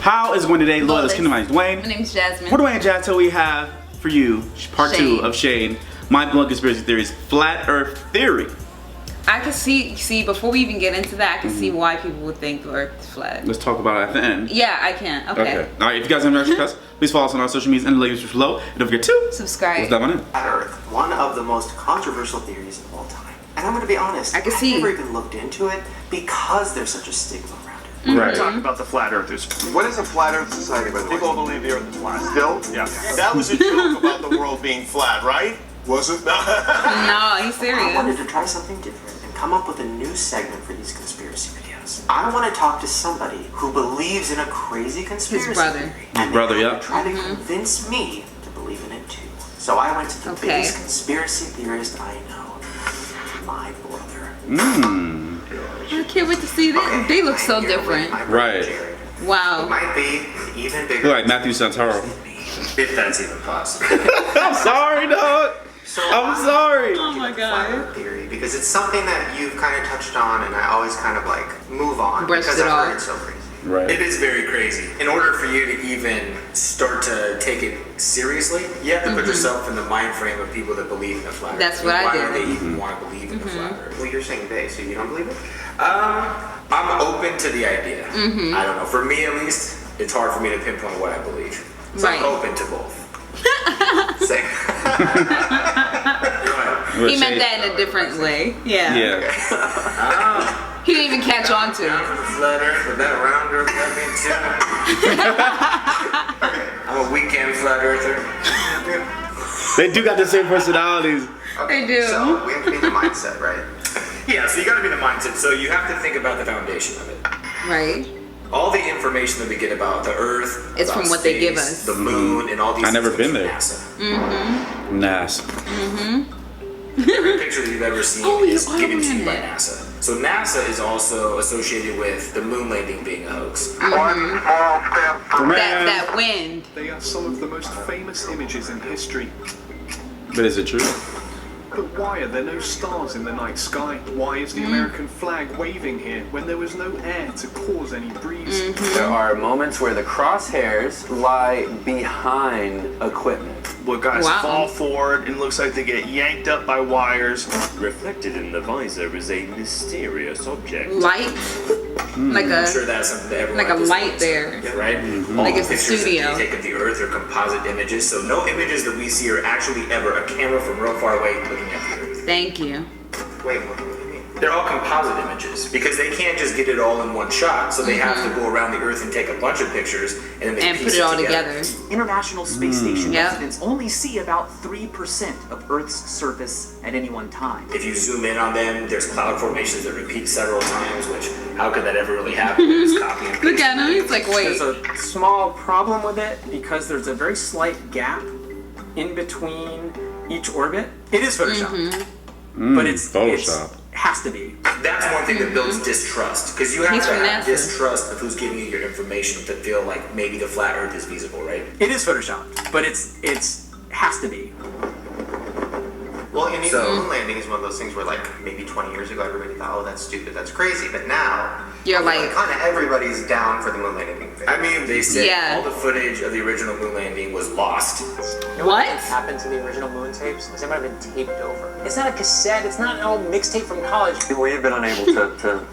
How is it going today? Loyalist Kingdom. My name's Dwayne. My name's Jasmine. For Dwayne and Jazz, we have for you part 2 of Shade, Mind Blowing Conspiracy Theories, Flat Earth Theory. I can see before we even get into that, I can see why people would think the Earth is flat. Let's talk about it at the end. Yeah, I can. Okay. All right. If you guys have any extra please follow us on our social medias and the links below. And don't forget to subscribe. Let's dive on in. Flat Earth, one of the most controversial theories of all time. And I'm going to be honest, I can see. I've never even looked into it because there's such a stigma around it. Mm-hmm. Right. Talk about the flat earthers. What is a flat Earth society, by the way? People believe the Earth is flat. Still? Yeah. That was a joke about the world being flat, right? Was it? No, he's I wanted serious. to try something different and come up with a new segment for these conspiracy videos. I want to talk to somebody who believes in a crazy conspiracy His brother. theory. His And brother, they yeah. try to convince me to believe in it too. So I went to the biggest conspiracy theorist I know, my brother. I can't wait to see them. They look so I'm here with different. my brother, Right. Jared. Wow. Might be even bigger. Look like Matthew Santoro. If that's even possible. I'm sorry, dog. So I'm sorry. Oh my Flat god. Earth theory, because it's something that you've kind of touched on, and I always kind of like move on Brushed because it I've heard off. it's so crazy. Right. It is very crazy. In order for you to even start to take it seriously, you have to put yourself in the mind frame of people that believe in the flat Earth. That's what I Why did. do they even want to believe in the flat Earth? Well, you're saying they, so you don't believe it? I'm open to the idea. I don't know. For me, at least, it's hard for me to pinpoint what I believe. So Right. I'm open to both. Same. He meant that in a different way. Yeah. Yeah. He didn't even catch on to it. Flat Earth, but that round Earth, that means too. I'm a weekend flat earther. They do got the same personalities. They do. So we have to be in the mindset, right? Yeah, so you got to be in the mindset. So you have to think about the foundation of it. Right. All the information that we get about the Earth, It's about from what they give space, us. the moon, and all these. I've never things been comes there. from NASA. NASA. Every picture that you've ever seen Oh, you is are given to you by wearing it. NASA. So NASA is also associated with the moon landing being a hoax. That wind. They are some of the most famous images in history. But is it true? But why are there no stars in the night sky? Why is the American flag waving here when there was no air to cause any breeze? There are moments where the crosshairs lie behind equipment. Where guys Wow. fall forward and it looks like they get yanked up by wires. Reflected in the visor is a mysterious object. Light. Like I'm sure a that's something that everyone like a at this light point there. knows, right? Like All it's the a pictures studio. that we take of the Earth are composite images, so no images that we see are actually ever a camera from real far away looking at the Earth. Thank you. Wait, what do you mean? They're all composite images because they can't just get it all in one shot, so they have to go around the Earth and take a bunch of pictures and then they And piece put it all together. together. International Space Station Yep. residents only see about 3% of Earth's surface at any one time. If you zoom in on them, there's cloud formations that repeat several times, which how could that ever really happen? Just copy and paste. Look at him. He's like, wait. There's a small problem with it because there's a very slight gap in between each orbit. It is Photoshop, but it's Photoshop. has to be. That's one thing that builds distrust, because you have He's to from have NASA. distrust of who's giving you your information to feel like maybe the flat Earth is feasible, right? It is Photoshop, but it's has to be. Well, and even moon landing is one of those things where, like, maybe 20 years ago, everybody thought, oh, that's stupid, that's crazy. But now, You're like, kind of everybody's down for the moon landing being fake. I mean, they said Yeah. all the footage of the original moon landing was lost. what? happened to the original moon tapes? Because they might have been taped over. It's not a cassette. It's not an old mixtape from college. We've been unable to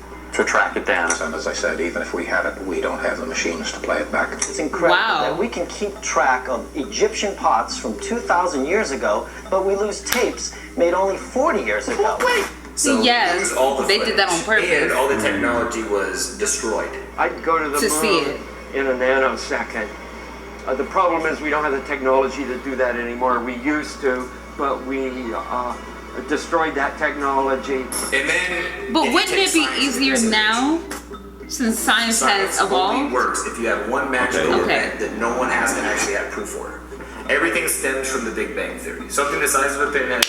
track it down. And as I said, even if we had it, we don't have the machines to play it back. It's incredible Wow. that we can keep track of Egyptian pots from 2,000 years ago, but we lose tapes made only 40 years ago. So Yes, lose all the they did that on footage, purpose. And all the technology was destroyed. I'd go to the To see it. in a nanosecond. The problem is we don't have the technology to do that anymore. We used to, but we destroyed that technology. And then, But if you wouldn't take it be science into easier now since science has only evolved? works if you have one magical Okay. event that no one has to actually have proof for. Everything stems from the Big Bang Theory. Something the size of a pinhead,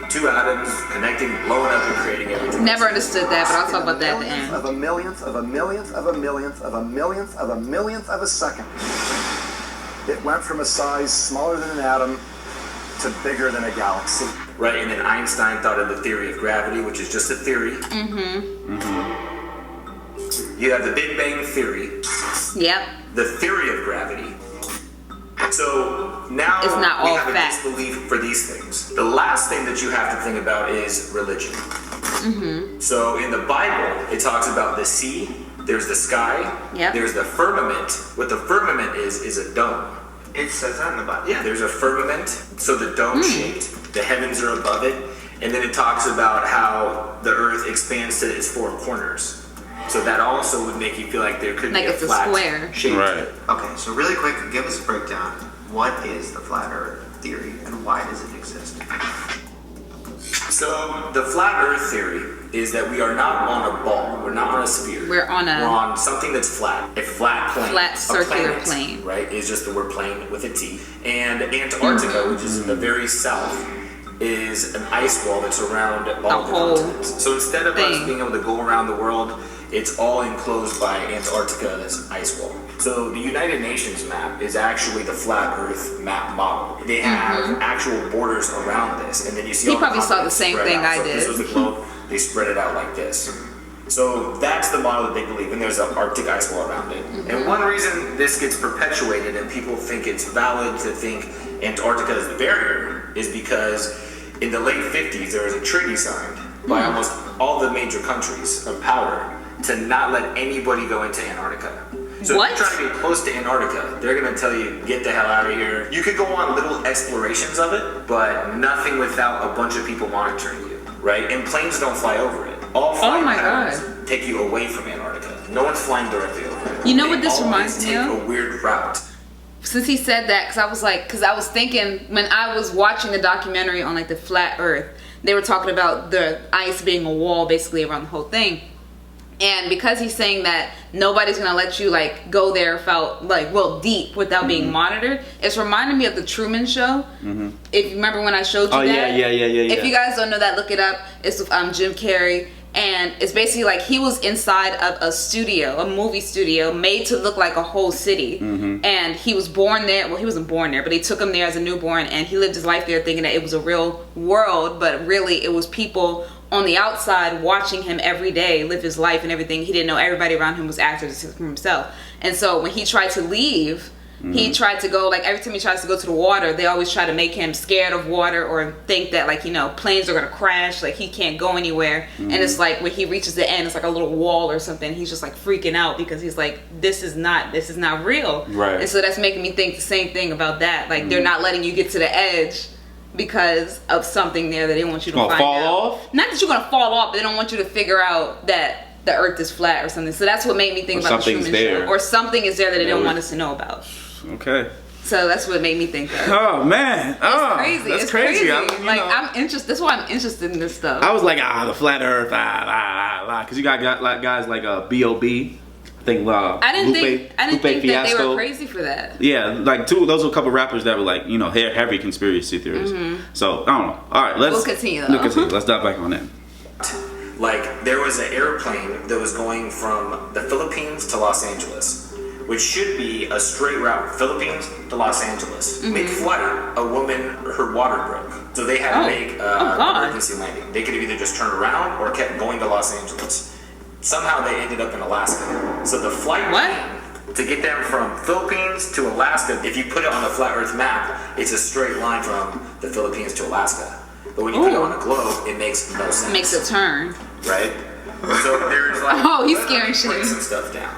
two atoms connecting, blowing up, and creating everything. Never understood that, but I'll talk about that at the Millionth end. of a millionth of a millionth of a millionth of a millionth of a millionth of a second. It went from a size smaller than an atom to bigger than a galaxy. Right, and then Einstein thought of the theory of gravity, which is just a theory. You have the Big Bang Theory, Yep. the theory of gravity. So now It's not we all have fact. a disbelief for these things. The last thing that you have to think about is religion. So in the Bible, it talks about the sea, there's the sky, there's the firmament. What the firmament is a dome. It says that in the Bible. Yeah, there's a firmament, so the dome shaped, the heavens are above it, and then it talks about how the earth expands to its four corners. So that also would make you feel like there could Like be a it's a flat square. shape. Right. Okay, so really quick, give us a breakdown. What is the flat Earth theory, and why does it exist? So the flat earth theory is that we are not on a ball, we're not on a sphere. We're on something that's flat, a flat plane. Flat circular a planet, plane. Right, is just the word plane with a T. And Antarctica, which is in the very south, is an ice wall that's around all the whole continents. So instead of us being able to go around the world, it's all enclosed by Antarctica's ice wall. So the United Nations map is actually the flat Earth map model. They have actual borders around this, and then you see. He all probably the saw the continents same spread thing out. I So did. This was the globe. They spread it out like this. So that's the model that they believe, and there's an Arctic ice wall around it. And one reason this gets perpetuated and people think it's valid to think Antarctica is the barrier is because in the late 50s there was a treaty signed by almost all the major countries of power to not let anybody go into Antarctica. So What? if you're trying to get close to Antarctica, they're going to tell you, get the hell out of here. You could go on little explorations of it, but nothing without a bunch of people monitoring you, right? And planes don't fly over it. All flight my patterns take you away from Antarctica. No one's flying directly over it. You know They what this always reminds me take of? a weird route. Since he said that, because I was thinking when I was watching the documentary on like the flat Earth, they were talking about the ice being a wall basically around the whole thing. And because he's saying that nobody's gonna let you like go there without deep without being monitored, it's reminding me of the Truman Show. If you remember when I showed you that. Yeah. If you guys don't know that, look it up. It's with Jim Carrey. And it's basically like he was inside of a studio, a movie studio made to look like a whole city. And he was born there. Well, he wasn't born there, but they took him there as a newborn, and he lived his life there thinking that it was a real world, but really it was people on the outside watching him every day live his life and everything. He didn't know everybody around him was actors except for himself. And so when he tried to leave, he tried to go, like every time he tries to go to the water, they always try to make him scared of water or think that planes are gonna crash, like he can't go anywhere. And it's like when he reaches the end, it's like a little wall or something. He's just like freaking out because he's like, this is not real. Right. And so that's making me think the same thing about that. Like they're not letting you get to the edge because of something there that they want you to find out. Fall off? Not that you're gonna fall off, but they don't want you to figure out that the earth is flat or something. So that's what made me think Or about the something's Truman there. Show. Or something is there that they don't Yeah. want us to know about. Okay. So that's what made me think of. Oh man. It's crazy. That's It's crazy. I'm interested. That's why I'm interested in this stuff. I was like, the flat Earth, because you got like guys like B.O.B. I think I didn't Lupe think that they Fiasco. were crazy for that. Yeah, like those were a couple rappers that were like, heavy conspiracy theories. So I don't know. All right, We'll continue, though. Let's dive back on that. Like there was an airplane that was going from the Philippines to Los Angeles, which should be a straight route, Philippines to Los Angeles. Mid-flight, a woman, her water broke. So they had to make an emergency landing. They could have either just turned around or kept going to Los Angeles. Somehow they ended up in Alaska. So the flight to get them from Philippines to Alaska, if you put it on a flat Earth map, it's a straight line from the Philippines to Alaska. But when you put it on a globe, it makes no sense. Makes a turn. Right? So there's like he's scaring shit. break some stuff down.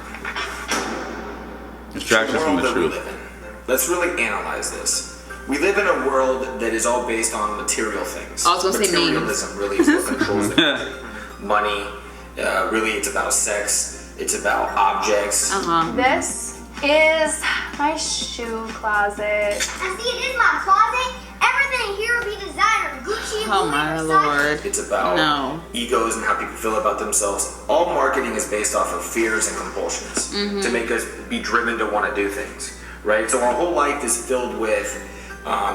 Distractions from the that we truth. live in. Let's really analyze this. We live in a world that is all based on material things. I was gonna say materialism really is what controls the country. Money, really it's about sex, it's about objects. This is my shoe closet. I see it is my closet. Everything here will be designer. Gucci, Oh my lord. It's about egos and how people feel about themselves. All marketing is based off of fears and compulsions to make us be driven to want to do things, right? So our whole life is filled with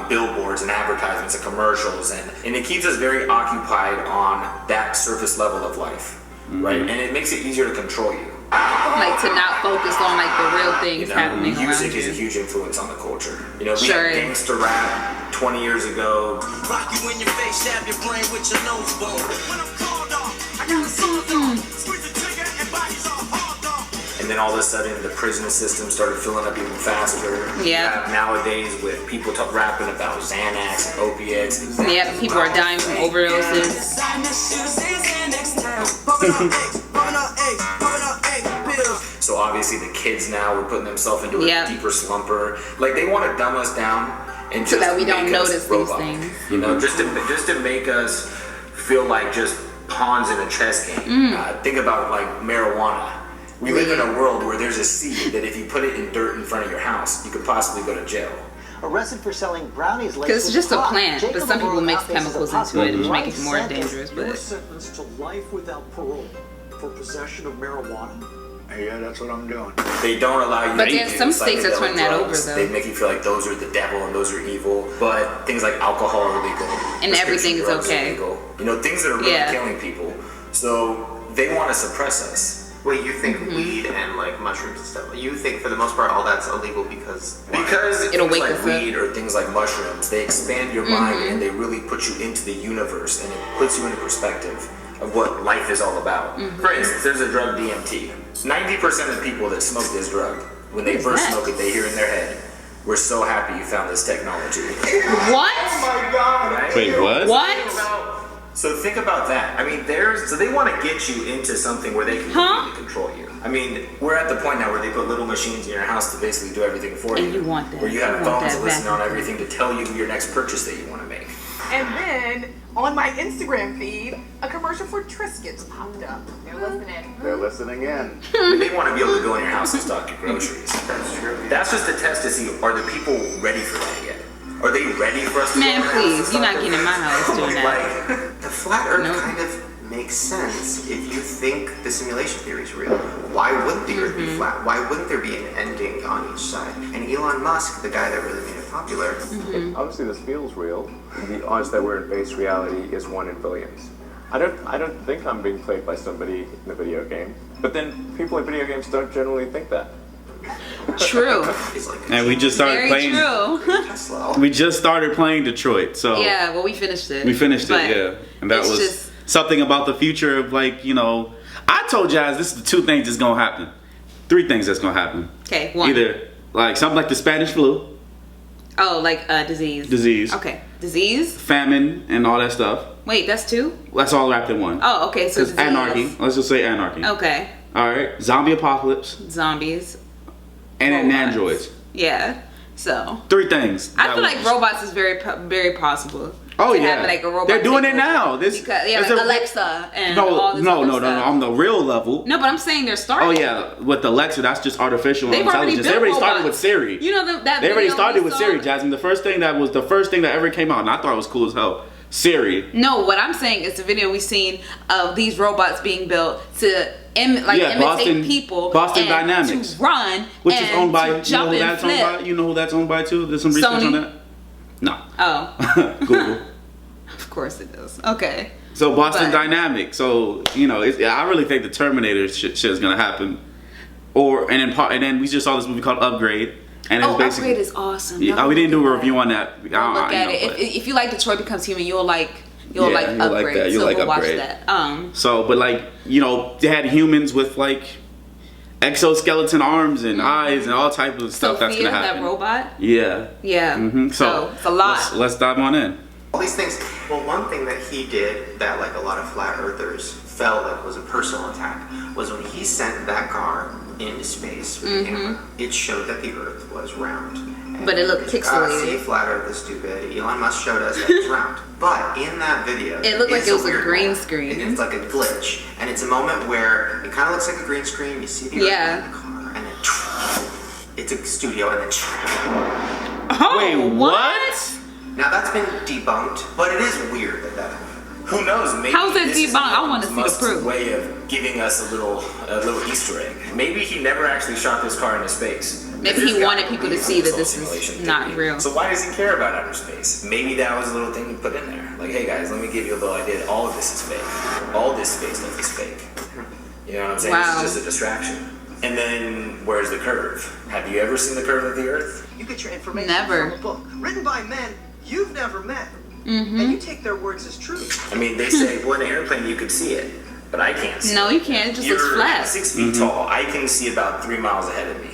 billboards and advertisements and commercials, and it keeps us very occupied on that surface level of life, right? And it makes it easier to control you. Like to not focus on like the real things happening around music is a you. huge influence on the culture. We had gangster rap 20 years ago. Rock you in your face, stab your brain with your nose bone. When I'm called off, I got a sword off. Squeeze the trigger and bodies are hard off. and then all of a sudden the prison system started filling up even faster. Yeah. Nowadays with people rapping about Xanax and opiates. Yeah, people are dying from overdoses. So obviously the kids now are putting themselves into a deeper slumber. Like they want to dumb us down and just so that we don't make notice us robot. these things. You know, just to make us feel like just pawns in a chess game. Think about like marijuana. We live in a world where there's a seed that if you put it in dirt in front of your house, you could possibly go to jail. Arrested for selling brownies laced Because it's just with a pot. plant, but Jacob some people Aurora mix now faces chemicals a into it, which possible make it more life dangerous. You're But sentenced to life without parole for possession of marijuana. Yeah, that's what I'm doing. They don't allow you But to there's do some states that psychedelic turn that over, drugs. though. They make you feel like those are the devil and those are evil. But things like alcohol are legal. And everything is Prescription drugs are okay. legal. You know, things that are really killing people. So they want to suppress us. Wait, you think weed and like mushrooms and stuff? You think for the most part all that's illegal because It'll things wake like us up. weed or things like mushrooms, they expand your mind and they really put you into the universe and it puts you into perspective of what life is all about. For instance, there's a drug DMT. 90% of people that smoke this drug, when they first smoke it, they hear in their head, "We're so happy you found this technology." What? Oh my God! Right? Wait, what? What? So think about that. I mean, so they want to get you into something where they can completely control you. I mean, we're at the point now where they put little machines in your house to basically do everything for you. And you want that. Where you have You want phones that that listen vacuum. on everything to tell you your next purchase that you want to make. And then on my Instagram feed, a commercial for Triscuits popped up. They're listening. They're listening in. They want to be able to go in your house and stock your groceries. That's true. That's just a test to see, are the people ready for that yet? Are they ready for us to Man, go in our house and please, you're not stock getting in my house doing that. like the flat Earth kind of makes sense if you think the simulation theory is real. Why wouldn't the Earth be flat? Why wouldn't there be an ending on each side? And Elon Musk, the guy that really made it popular. Obviously, this feels real. The odds that we're in base reality is 1 in billions. I don't think I'm being played by somebody in a video game. But then people in video games don't generally think that. True. And we just started Very playing. true. We just started playing Detroit, so Yeah, well, we finished it. we finished But it, yeah, and that it's was just- something about the future of like I told you guys this is the 2 things that's gonna happen, 3 things that's gonna happen. Okay, one. Either like something like the Spanish flu, Oh, like disease. Disease. Okay, disease. famine, and all that stuff. Wait, that's 2. That's all wrapped in one. Oh, okay, so 'Cause disease. anarchy. Let's just say anarchy. Okay, All right, zombie apocalypse, zombies. and then Robots. androids. Yeah. So 3 things. I that feel was- like robots is very possible. Oh to yeah, have, like, a robot they're doing take it now. This Because, yeah, there's like a- Alexa and all this no, other stuff. on the real level. No, but I'm saying they're starting. Oh yeah, with Alexa, that's just artificial They've already intelligence. built they already started robots. with Siri. You know that They already video started we with saw? Siri, Jasmine. The first thing that ever came out, and I thought it was cool as hell. Siri. No, what I'm saying is the video we've seen of these robots being built to imitate Boston- people. Boston and Dynamics. to run, Which and is owned by, to you know jump who and that's owned flip. by? You know who that's owned by too? There's some research Sony? on that? No. Oh, Google. of course it does. Okay. So Boston But- Dynamics. So, I really think the Terminator shit is going to happen. And then we just saw this movie called Upgrade. And it's basically, Upgrade is awesome. Yeah, we didn't do a review on that. Look at it. If you like Detroit Becomes Human, you'll like you'll like Upgrade. that. You'll so like we'll Upgrade. watch that. So, but they had humans with exoskeleton arms and eyes and all types of stuff that's Sophia, gonna happen. that robot. Yeah. Yeah. So it's a lot. Let's dive on in. All these things. Well, one thing that he did that like a lot of flat earthers felt like was a personal attack was when he sent that car into space with the camera. It showed that the Earth was round. And But it looked pixelated. See, flat Earth is stupid. Elon Musk showed us that it's round. But in that video, It looked like it was a weird green moment. screen. It's like a glitch, and it's a moment where it kind of looks like a green screen. You see the Earth in the car, and then it's a studio, and then. Wait, what? Now that's been debunked, but it is weird that happened. Who knows? Maybe How's that this is debunked? I want to see the Musk's proof. way of giving us a little Easter egg. Maybe he never actually shot this car into space. Maybe he wanted people to see that this is not real. So why does he care about outer space? Maybe that was a little thing he put in there. Like, hey guys, let me give you a little idea. All of this is fake. All this space stuff is fake. You know what I'm saying? Wow. It's just a distraction. And then where's the curve? Have you ever seen the curve of the Earth? You get your information Never. from a book written by men you've never met, Mm-hmm. and you take their words as truth. I mean, they say, well, in an airplane you could see it. but I can't see. No, you can't. It just looks You're flat. 6 feet tall. I can see about 3 miles ahead of me.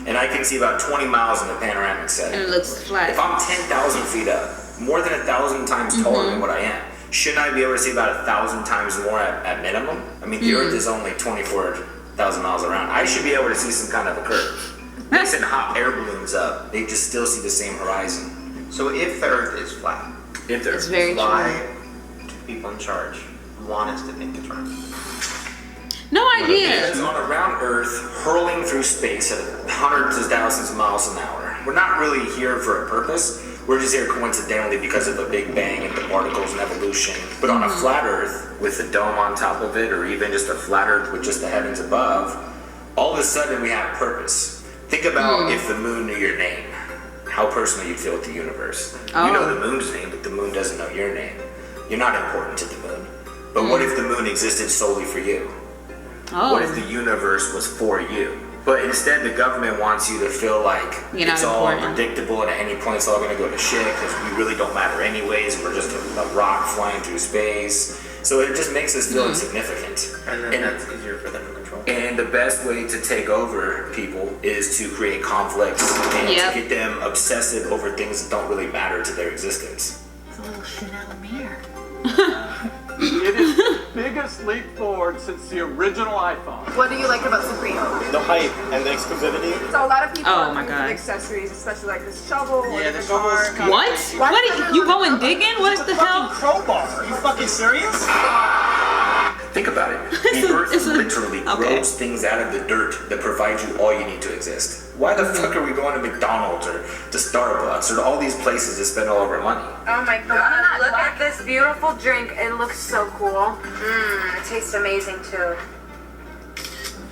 And I can see about 20 miles in a panoramic setting. And it looks flat. If I'm 10,000 feet up, more than 1,000 times taller than what I am, shouldn't I be able to see about 1,000 times more at minimum? I mean, the Earth is only 24,000 miles around. I should be able to see some kind of a curve. They send hot air balloons up. They just still see the same horizon. So if the Earth is flat, If they're why do people in charge want us to think it's round? No idea. Because on a round Earth, hurling through space at hundreds of thousands of miles an hour, we're not really here for a purpose. We're just here coincidentally because of the Big Bang and the particles and evolution. But on a flat Earth with a dome on top of it, or even just a flat Earth with just the heavens above, all of a sudden we have purpose. Think about if the moon knew your name, how personal you'd feel with the universe. You know the moon's name, but the moon doesn't know your name. You're not important to the moon. But what if the moon existed solely for you? What if the universe was for you? But instead, the government wants you to feel like it's all unpredictable, and at any point it's all going to go to shit because we really don't matter anyways. We're just a rock flying through space. So it just makes us feel insignificant. And then that's easier for them to control. And the best way to take over people is to create conflicts and to get them obsessive over things that don't really matter to their existence. It's a little Chanel mirror. It is the biggest leap forward since the original iPhone. What do you like about Supreme? The height and the exclusivity. So a lot of people Oh are my looking God. for accessories, especially like this shovel or Yeah, the the shovel's guitar. What? What? You going digging? What the hell? Crowbar. Are you fucking serious? Think about it. The Earth literally grows things out of the dirt that provide you all you need to exist. Why the fuck are we going to McDonald's or to Starbucks or to all these places to spend all of our money? Oh my God. Look at this beautiful drink. It looks so cool. It tastes amazing too.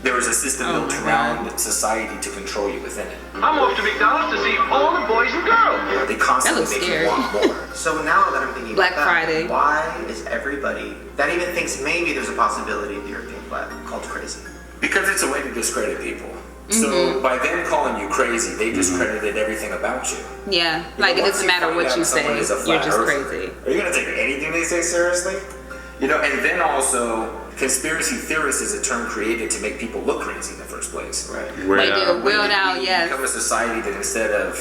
There was a system built around society to control you within it. I'm off to McDonald's to see all the boys and girls. They constantly looks make scary. you want more. So now that I'm thinking Black about that, Friday. why is everybody that even thinks maybe there's a possibility of the Earth being flat called crazy? Because it's a way to discredit people. So by them calling you crazy, they discredited everything about you. Yeah, like it Once doesn't matter find what out you someone say, is a you're flat just earther, crazy. Are you gonna take anything they say seriously? You know, and then also, conspiracy theorist is a term created to make people look crazy in the first place. Right. Like they're weird out, We yes. become a society that instead of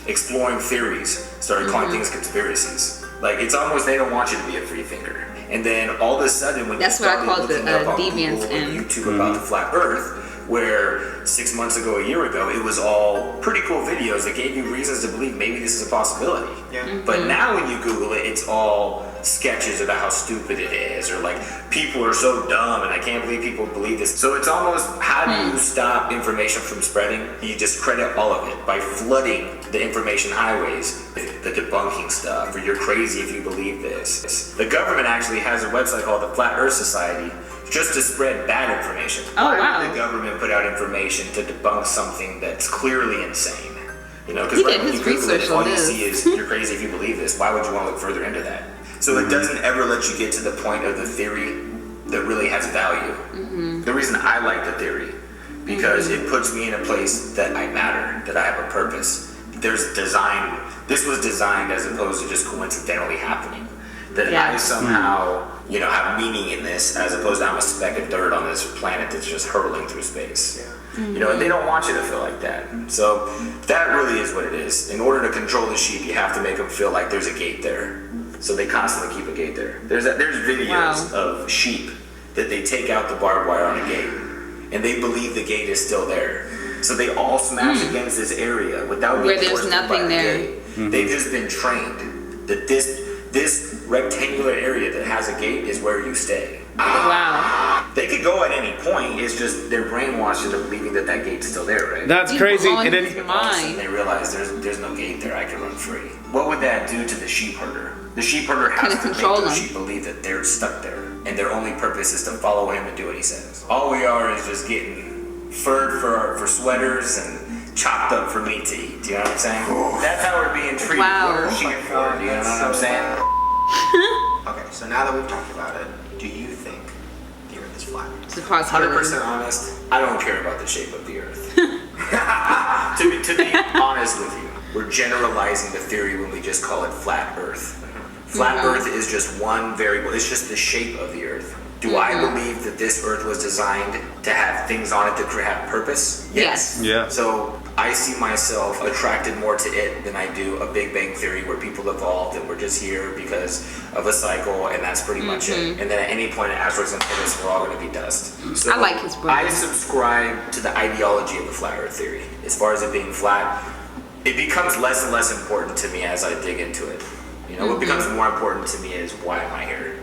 exploring theories, started calling things conspiracies. Like it's almost they don't want you to be a free thinker. And then all of a sudden, when That's you what I started call the looking up on deviance Google and in. YouTube about the flat Earth, where 6 months ago, a year ago, it was all pretty cool videos that gave you reasons to believe maybe this is a possibility. Yeah. But now when you Google it, it's all sketches about how stupid it is, or like people are so dumb and I can't believe people believe this. So it's almost how do you stop information from spreading? You discredit all of it by flooding the information highways with the debunking stuff, or you're crazy if you believe this. The government actually has a website called the Flat Earth Society just to spread bad information. Oh, Why wow. would the government put out information to debunk something that's clearly insane? You know, because He right did when his you Google it, research all on you this. see is you're crazy if you believe this. Why would you want to look further into that? So it doesn't ever let you get to the point of the theory that really has value. The reason I like the theory, because it puts me in a place that I matter, that I have a purpose. There's design. This was designed as opposed to just coincidentally happening. That I somehow, you know, have meaning in this, as opposed to I'm a speck of dirt on this planet that's just hurtling through space. You know, and they don't want you to feel like that. So that really is what it is. In order to control the sheep, you have to make them feel like there's a gate there. So they constantly keep a gate there. There's videos of sheep that they take out the barbed wire on a gate, and they believe the gate is still there. So they all smash against this area without being Where there's forced nothing by the there. gate. They've just been trained that this rectangular area that has a gate is where you stay. Wow. They could go at any point. It's just they're brainwashed into believing that gate's still there, right? That's crazy. And then All of a sudden they realize there's no gate there. I can run free. What would that do to the sheep herder? The sheep herder has to make those sheep believe that they're stuck there, and their only purpose is to follow him and do what he says. All we are is just getting furred for sweaters and chopped up for meat to eat. Do you know what I'm saying? That's how we're being treated. Wow. We're sheep for. Do you know what I'm saying? Okay, so now that we've talked about it, do you think the Earth is flat? It's a possibility. 100% honest, I don't care about the shape of the Earth. to be honest with you, we're generalizing the theory when we just call it flat Earth. Flat Earth is just one variable. It's just the shape of the Earth. Do I believe that this Earth was designed to have things on it that could have purpose? Yes. Yeah. So I see myself attracted more to it than I do a Big Bang Theory where people evolved and we're just here because of a cycle and that's pretty much it. And then at any point, asteroids and planets, we're all going to be dust. So I like his brother. I subscribe to the ideology of the flat Earth theory. As far as it being flat, it becomes less and less important to me as I dig into it. You know, what becomes more important to me is why am I here?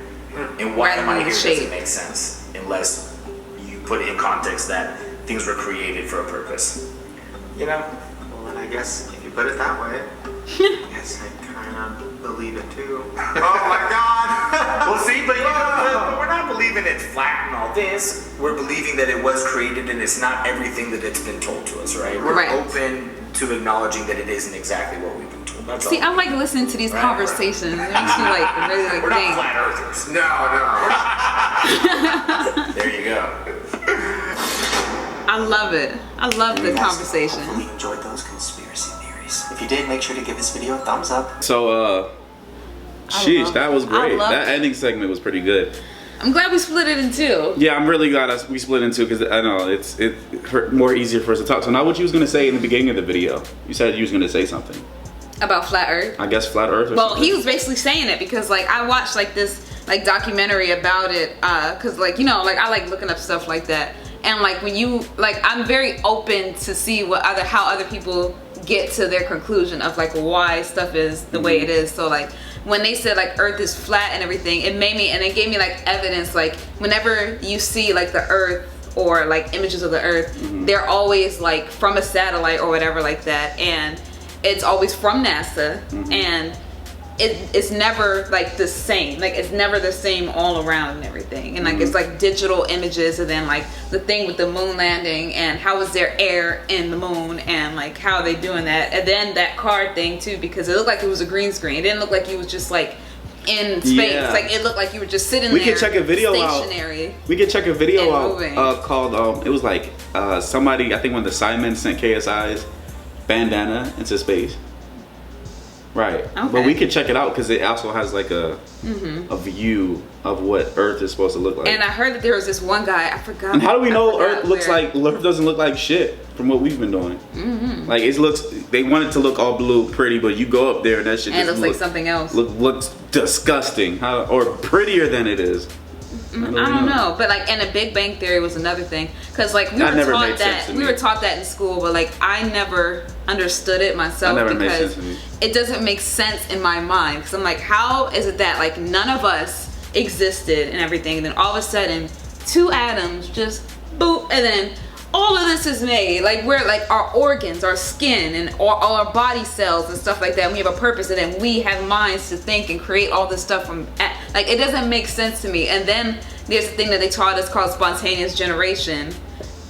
And why am I here doesn't make sense unless you put it in context that things were created for a purpose. You know? Well, then I guess if you put it that way, I guess I kind of believe it too. Oh my God! Well, see, but you know, but we're not believing it's flat and all this. We're believing that it was created and it's not everything that it's been told to us, right? We're open to acknowledging that it isn't exactly what we've been told. That's See, all. I like listening to these conversations. It makes me like really like We're not think. flat earthers. No. There you go. I love it. I love the conversation. Hopefully you enjoyed those conspiracy theories. If you did, make sure to give this video a thumbs up. So, sheesh, that was great. love That ending segment was pretty good. I'm glad we split it in two. Yeah, I'm really glad we split in two because I know it's more easier for us to talk. So now what you was going to say in the beginning of the video, you said you was going to say something. About flat Earth. I guess flat Earth or Well, something. he was basically saying it because like I watched like this like documentary about it because like, you know, like I like looking up stuff like that. And like when you like, I'm very open to see how other people get to their conclusion of like why stuff is the way it is. So like when they said like Earth is flat and everything, it gave me like evidence. Like whenever you see like the Earth or like images of the Earth, they're always like from a satellite or whatever like that, and it's always from NASA, and it's never like the same. Like it's never the same all around and everything. And like it's like digital images, and then like the thing with the moon landing and how is there air in the moon and like how are they doing that. And then that card thing too, because it looked like it was a green screen. It didn't look like you was just like in space. Yeah. Like it looked like you were just sitting We there. could check a video stationary. out. We could check a video moving. out called it was like somebody, I think when the Simon sent KSI's bandana into space. Right. Okay. But we could check it out because it also has like a view of what Earth is supposed to look like. And I heard that there was this one guy, I forgot. And how do we know I forgot Earth doesn't look like shit from what we've been doing? Like they want it to look all blue, pretty, but you go up there and that shit And it just looks like something else. looks disgusting, or prettier than it is. I don't know, but like, and a Big Bang Theory was another thing, because like we were taught that in school, but like I never understood it myself because it doesn't make sense in my mind. Because I'm like, how is it that like none of us existed and everything, and then all of a sudden two atoms just boop, and then all of this is made. Like we're like our organs, our skin, and all our body cells and stuff like that. And we have a purpose, and then we have minds to think and create all this stuff from. Like it doesn't make sense to me. And then there's a thing that they taught us called spontaneous generation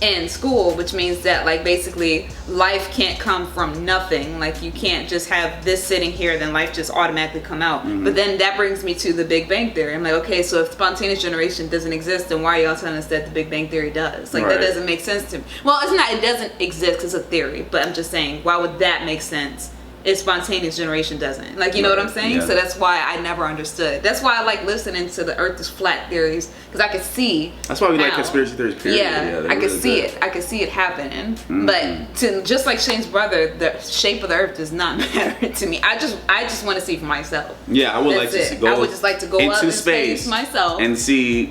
in school, which means that like basically life can't come from nothing. Like you can't just have this sitting here, then life just automatically come out. But then that brings me to the Big Bang Theory. I'm like, okay, so if spontaneous generation doesn't exist, then why are y'all telling us that the Big Bang Theory does? Like that doesn't make sense to me. Well, it's not, it doesn't exist because it's a theory, but I'm just saying, why would that make sense if spontaneous generation doesn't? Like, you know what I'm saying? Yeah. So that's why I never understood. That's why I like listening to the Earth is flat theories, because I could see. That's why we like how. conspiracy theories, period. Yeah, I could see it. I could see it happening. But to just like Shane's brother, the shape of the Earth does not matter to me. I just want to see for myself. Yeah, I would That's like to it. go. I would just like to go into up in space myself and see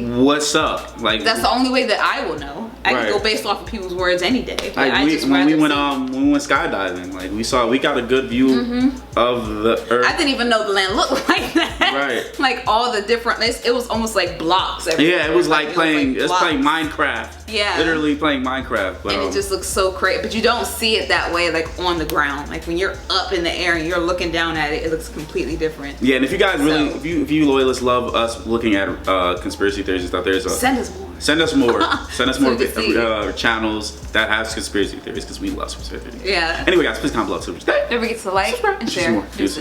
what's up. Like that's the only way that I will know. I can go based off of people's words any day. But Like I just when we went see. we went skydiving, like we got a good view of the Earth. I didn't even know the land looked like that. Right. Like all the different. It was almost like blocks. Yeah, it was like playing. It's blocks. playing Minecraft. Yeah. Literally playing Minecraft. But, And it just looks so crazy, but you don't see it that way, like on the ground. Like when you're up in the air and you're looking down at it, it looks completely different. yeah, and if you guys really, if you loyalists love us looking at conspiracy theories and stuff, Send us more. Send us more. Send us more we can see channels that have conspiracy theories because we love conspiracy theories. Yeah. Anyway, guys, please comment below. Don't forget to like and share. Deuces.